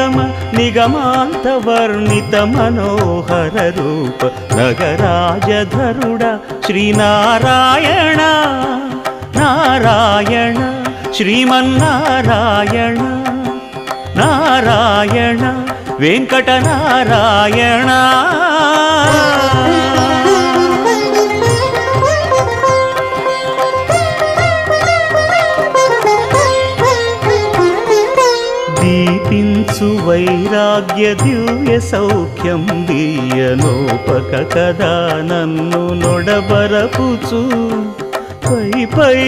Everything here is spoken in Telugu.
నిగమ నిగమాంతవర్ణిత మనోహర రూప నగరాజధరుడ శ్రీనారాయణ నారాయణ శ్రీమన్నారాయణ నారాయణ వెంకటనారాయణ. దీపించు వైరాగ్య దివ్య సౌఖ్యం దీయనోపక కదా నన్ను నొడబరపుచు పై పై